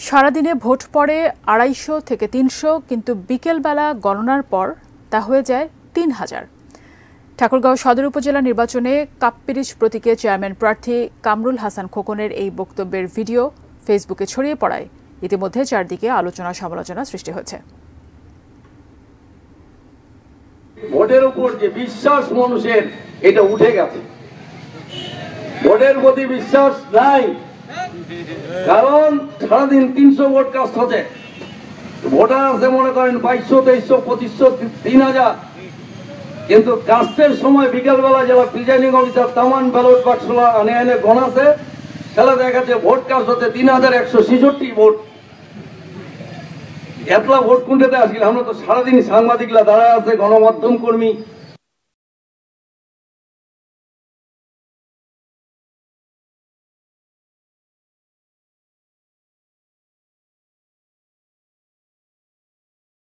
সারাদিনে ভোট পড়ে ২৫০ থেকে ৩০০, কিন্তু বিকেলবেলা গণনার পর তা হয়ে যায় ৩,০০০। ঠাকুরগাঁও সদর উপজেলা নির্বাচনে কাপ্পিরিচ প্রতীকে চেয়ারম্যান প্রার্থী কামরুল হাসান খোকনের এই বক্তব্যের ভিডিও ফেসবুকে ছড়িয়ে পড়ায় ইতিমধ্যে চারদিকে আলোচনা সমালোচনা সৃষ্টি হয়েছে। ভোটের উপর যে বিশ্বাস মানুষের, এটা উঠে গেছে। ভোটের প্রতি বিশ্বাস নাই, কারণ সারাদিন ৩০০ ভোট কাস্ট হচ্ছে। ভোটার আছে মনে করেন ২২০০, ২৩০০, ২৫০০, ৩,০০০, কিন্তু কাস্টের সময় বিকালবেলা যারা প্রিজাইডিং অফিসার তামান ব্যালট বাক্স এনে গণাছে, সেটা দেখা যাচ্ছে ভোট কাস্ট হচ্ছে ৩,১৬৬ ভোট। এতলা ভোট কোনটাতে আসলে আমরা তো সারাদিন সাংবাদিকরা দাঁড়া আছে, গণমাধ্যম কর্মী